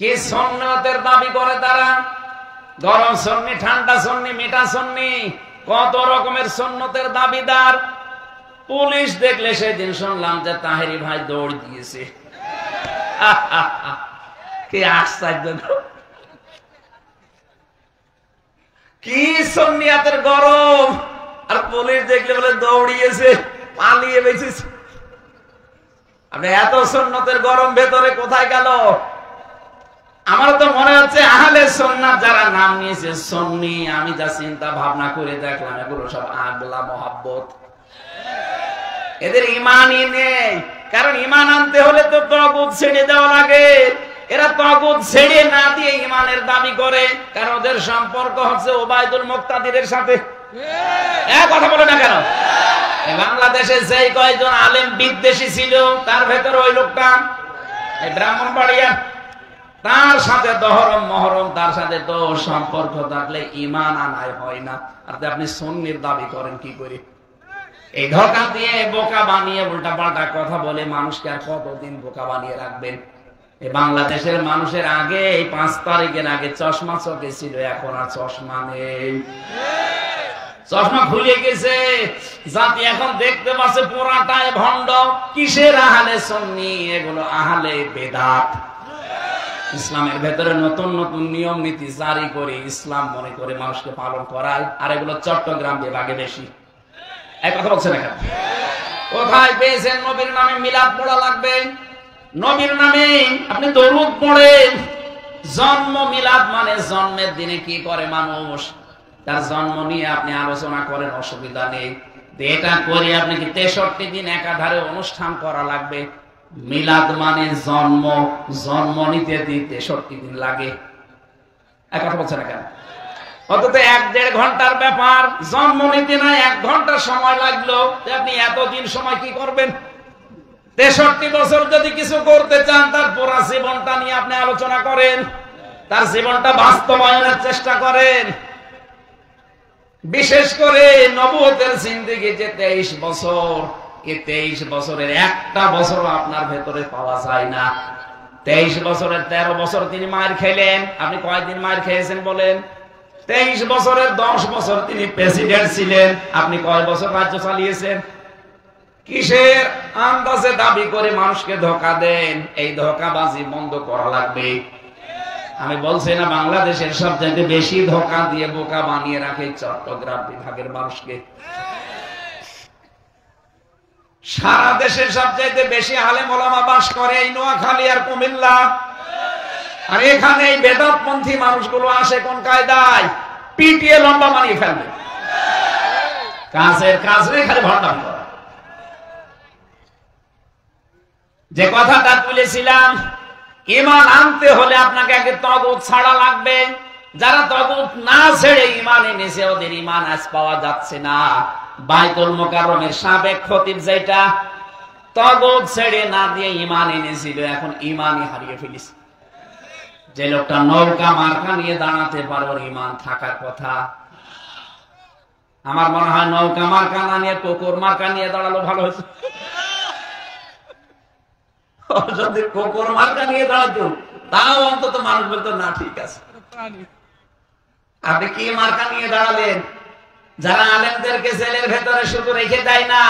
কি সুন্নতের দাবি করে তারা? গরম সুন্নি, ঠান্ডা সুন্নি, মিঠা সুন্নি, কত রকমের সুন্নতের দাবিদার। পুলিশ দেখলে সেদিন শুনলাম যে তাহেরি ভাই দৌড় দিয়েছে। কি আশ্চর্য! কি সুন্নিয়াতের গরম, আর পুলিশ দেখলে বলে দৌড়িয়েছে, পালিয়ে বেঁচেছে। আপনি এত সুন্নতের গরম ভেতরে কোথায় গেল? আমার তো মনে হচ্ছে আহলে সুন্নাত যারা নাম নিয়েছে সুন্নি, আমি যা চিন্তা ভাবনা করে দেখলাম এগুলো সব আগলা মহাব্বত। এদের ইমানই নেই। কারণ ইমান আনতে হলে তো তাগুত ছেড়ে দেওয়া লাগে। এরা তাগুত ছেড়ে না দিয়ে ইমানের দাবি করে, কারণ ওদের সম্পর্ক হচ্ছে ওবায়দুল মুক্তাদিরের সাথে। কথা বলে না কেন? বাংলাদেশে যেই কয়েকজন আলেম বিদ্বেষী ছিল তার ভেতরে ওই লোকটা এই ব্রাহ্মণবাড়িয়া, তার সাথে দহরম মহরম, তার সাথে তো সম্পর্ক থাকলে ইমান আনায় হয় না। আর আপনি সুন্নির দাবি করেন কি করে? এই ধোঁকা দিয়ে বোকা বানিয়ে উল্টা পাল্টা কথা বলে মানুষকে আর কতদিন বোকা বানিয়ে রাখবেন? এই বাংলাদেশের মানুষের আগে এই 5 তারিখের আগে চশমা চোখে ছিল, এখন আর চশমা নেই। চশমা খুলে গেছে, জাতি এখন দেখতে পাচ্ছে পুরাটাই ভণ্ড। কিসের আহলে সুন্নি? এগুলো আহলে বেদাত। ইসলামের ভেতরে নতুন নতুন নিয়ম নীতি জারি করে ইসলাম মনে করে মানুষকে পালন করায়, আর এগুলো চট্টগ্রাম বিভাগে বেশি। এক কথা বলছেন এখন? কোথায় পেয়েছেন নবীর নামে মিলাদ পড়া লাগবে? নবীর নামে আপনি দরুদ পড়েন। জন্ম মিলাদ মানে জন্মের দিনে কি করে মানুষ, তার জন্ম নিয়ে আপনি আলোচনা করেন, অসুবিধা নেই। এটা করে আপনি কি 63 দিন একাধারে অনুষ্ঠান করা লাগবে? মিলাদ মানে জন্ম, জন্ম নিতে 63 দিন লাগে। এক কথা বলছেন না কেন? অন্তত 1-1.5 ঘন্টার ব্যাপার, জন্ম নিতে না 1 ঘন্টা সময় লাগলো, আপনি এতদিন সময় কি করবেন? 63 বছর যদি কিছু করতে চান, তার পুরো জীবনটা নিয়ে আপনি আলোচনা করেন, তার জীবনটা বাস্তবায়নের চেষ্টা করেন। বিশেষ করে নবুয়তের জিন্দেগি যে 23 বছর, এই 23 বছরের একটা বছর আপনার ভেতরে পাওয়া যায় না। 23 বছরের 13 বছর তিনি মার খেলেন, আপনি কয়দিন মার খেয়েছেন বলেন? 23 বছরের 10 বছর তিনি প্রেসিডেন্ট ছিলেন, আপনি কয় বছর রাজ্য চালিয়েছেন? কিসের আন্দাজে দাবি করে মানুষকে ধোঁকা দেন? এই ধোঁকাবাজি বন্ধ করা লাগবে। আমি বলছি না বাংলাদেশের সবচেয়ে বেশি ধোঁকা দিয়ে বোকা বানিয়ে রাখে চট্টগ্রাম বিভাগের মানুষকে। সারা দেশের সবচেয়ে বেশি আলেম ওলামা বাস করে এই নোয়াখালী আর কুমিল্লা, আর এখানে এই বেদাতপন্থী মানুষগুলো আসে কোন কায়দায়? পিটিয়ে লম্বা বানিয়ে ফেলবে, কাজের কাজ নেই, খালি ভণ্ডামি করা। যে কথাটা তুলেছিলাম, ঈমান আনতে হলে আপনাকে আগে তাগুত ছাড়া লাগবে। যারা তাগুত না ছেড়ে ঈমান এনেছে ওদের ঈমান আজ পাওয়া যাচ্ছে না। বাইতুল মুকাররমের সাবেক খতিব যেটা তাগুত ছেড়ে না দিয়ে ঈমান এনেছিল, এখন ঈমানই হারিয়ে ফেলেছে। যে লোকটা নৌকা মার্কা নিয়ে দাঁড়াতে পারে ওর ঈমান থাকার কথা। আমার মনে হয় নৌকা মার্কা না নিয়ে কুকুর মার্কা নিয়ে দাঁড়ালো ভালো হয়েছে। যদি কুকুর মার্কা নিয়ে দাঁড়াতো তাও অন্তত মানুষ বলতো না ঠিক আছে। আপনি কি মার্কা নিয়ে দাঁড়ালেন? যারা আলেমদেরকে জেলের ভেতরে শুধু রেখে দেয় না,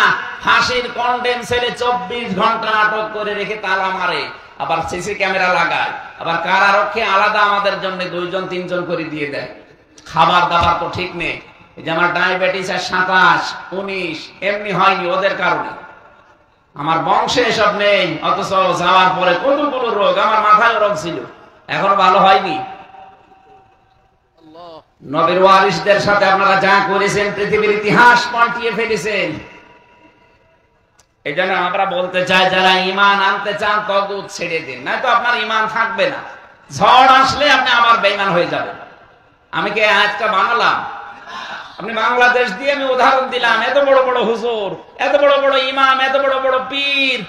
ফাঁসির কন্ডেম সেলে 24 ঘন্টা আটক করে রেখে তালা মারে, আবার সিসি ক্যামেরা লাগায়, আবার কারারক্ষী আলাদা আমাদের জন্য 2-3 করে দিয়ে দেয়। খাবার দাবার তো ঠিক নেই। এই যে আমার ডায়াবেটিস আর 27, 19 এমনি হয়নি ওদের কারণে। আমার বংশে এসব নেই, অথচ যাওয়ার পরে কতগুলো রোগ, আমার মাথায় রোগ ছিল, এখনো ভালো হয়নি। নবীর ওয়ারিসদের সাথে আপনারা যা করেছেন, পৃথিবীর ইতিহাস পাল্টিয়ে ফেলেছেন। এই জন্য আমরা বলতে চাই, যারা ঈমান আনতে চান তাগুত ছেড়ে দিন, নয়তো আপনার ঈমান থাকবে না। ঝড় আসলে আপনি আবার বেঈমান হয়ে যাবেন। আমি কি আয়াতটা বানালাম? আপনি বাংলাদেশ দিয়ে আমি উদাহরণ দিলাম। এত বড় বড় হুজুর, এত বড় বড় ইমাম, এত বড় বড় পীর,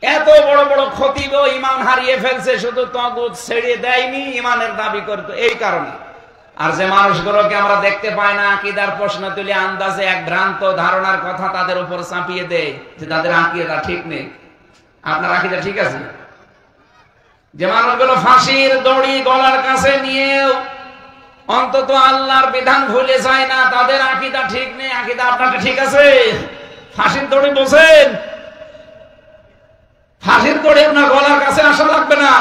এত বড় বড় খতিব ঈমান হারিয়ে ফেলছে, শুধু তাগুত ছেড়ে দেয়নি, ঈমানের দাবি করতো এই কারণে। আর যে মানুষগুলোকে আমরা দেখতে পাই না, আকীদার প্রশ্ন তুলে আন্দাজে এক ভ্রান্ত ধারণার কথা তাদের উপর চাপিয়ে দেয় যে তাদের আকীদা ঠিক নেই। আপনার আকীদা ঠিক আছে? যে মানুষগুলো ফাঁসির দড়ি গলার কাছে নিয়েও অন্তত আল্লাহর বিধান ভুলে যায় না, তাদের আকীদা ঠিক নেই। আকীদা আপনাকে ঠিক আছে? ফাঁসির দড়ি বোঝেন? ফাঁসির দড়ি আপনার গলার কাছে আসা লাগবে না,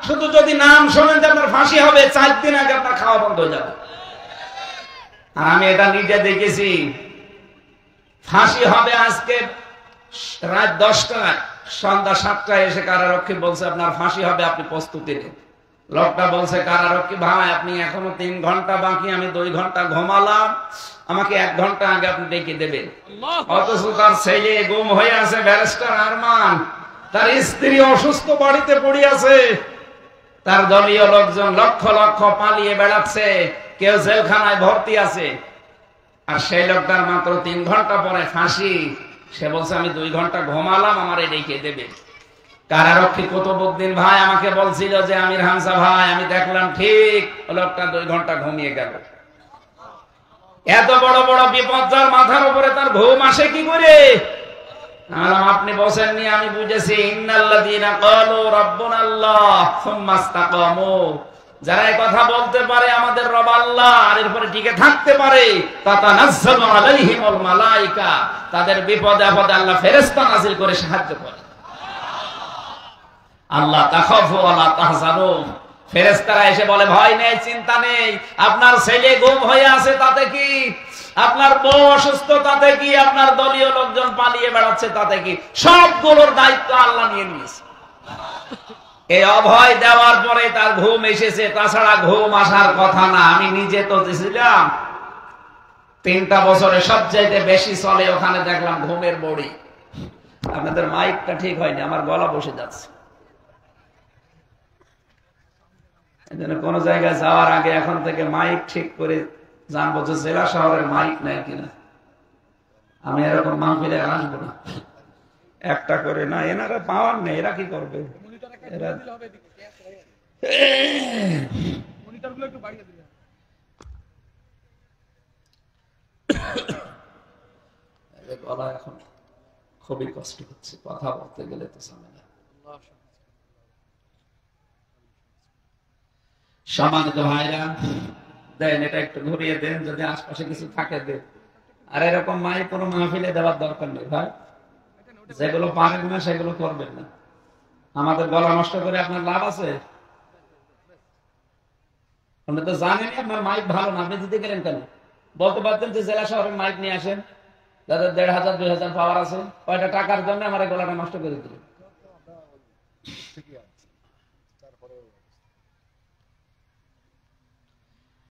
শুধু যদি নাম শোনেন যে আপনার ফাঁসি হবে, 4 দিন আগে আপনার খাওয়া বন্ধ হয়ে যাবে। আর আমি এটা নিজে দেখেছি। ফাঁসি হবে আজকে রাত 10টায়, সন্ধ্যা 7টায় এসে কারারক্ষী বলছে আপনার ফাঁসি হবে, আপনি প্রস্তুতি নিন। লোকটা বলছে কারারক্ষী ভাই আপনি এখনো 3 ঘন্টা বাকি, আমি 2 ঘন্টা ঘুমালাম, আমাকে 1 ঘন্টা আগে আপনি ডেকে দেবেন। অথচ তার ছেলে গুম হয়ে আছে, ব্যারিস্টার আরমান, তার স্ত্রী অসুস্থ বাড়িতে পড়ে আছে, তার দলীয় লোকজন লক্ষ লক্ষ পালিয়ে বেড়াচ্ছে, কেউ জেলখানায় ভর্তি আছে। আর সেই লোকটার মাত্র 3 ঘন্টা পরে ফাঁসি। সে বলছে আমি 2 ঘন্টা ঘুমালাম, আমার ডেকে দেবে। কারারক্ষী কুতুবউদ্দিন ভাই আমাকে বলছিল যে আমির হামজা ভাই আমি দেখলাম ঠিক লোকটা 2 ঘন্টা ঘুমিয়ে গেল। এত বড় বড় বিপদ যার মাথার উপরে, তার ঘুম আসে কি করে? আপনি বসেননি, আমি বুঝেছি। ইন্নাল্লাযীনা ক্বালু রাব্বুনাল্লাহ সুম্মা ইসতাকামু, যারা এই কথা বলতে পারে আমাদের রব আল্লাহ, আর এরপরে টিকে থাকতে পারে, তাতানাজ্জালু আলাইহিমুল মালায়েকা, তাদের বিপদে আপদে আল্লাহ ফেরেশতা নাযিল করে সাহায্য করে। আল্লাহ তাখাফু ওয়ালা তাহজানু, ফেরেশতারা এসে বলে ভয় নেই, চিন্তা নেই, আপনার ছেলে গুম হয়ে আছে তাতে কি, আপনার বউ অসুস্থ তাতে কি, আপনার দলীয় লোকজন পালিয়ে বেড়াচ্ছে তাতে কি, সবগুলোর দায়িত্ব আল্লাহ নিয়ে নিয়েছে। এই অভয় দেওয়ার পরে তার ঘুম এসেছে, তাছাড়া ঘুম আসার কথা না। আমি নিজে তো ছিলাম 3টা বছরে সবচাইতে বেশি চলে, ওখানে দেখলাম ঘুমের বড়ি। আপনাদের মাইকটা ঠিক হয়নি, আমার গলা বসে যাচ্ছে। এজন্য কোন জায়গায় যাওয়ার আগে এখন থেকে মাইক ঠিক করে জানবো যে জেলা শহরের মাইক নেয় কিনা। আমি এরকম মাহফিলে আসবো না, একটা করে না, এনারা পাওয়ার নেই, এরা কি করবে? গলা এখন খুবই কষ্ট হচ্ছে, কথা বলতে গেলে তো ঝামেলা। সম্মানিত ভাইরা, দেন এটা একটু ঘুরিয়ে দেন, যদি আশপাশে কিছু থাকে দেন। আর এরকম মাইক কোনো মাহফিলে দেওয়ার দরকার নেই ভাই, যেগুলো পারেন না সেগুলো করবেন না। আমাদের গলা নষ্ট করে আপনার লাভ আছে? আপনি তো জানেনই আপনার মাইক ভালো না, আপনি দিতে গেলেন কেন? বলতে পারতেন যে জেলা শহরের মাইক নিয়ে আসেন, যাদের 1500 2000 পাওয়ার আছে, কয়টা টাকার জন্য আমার গলাটা নষ্ট করে দিলেন।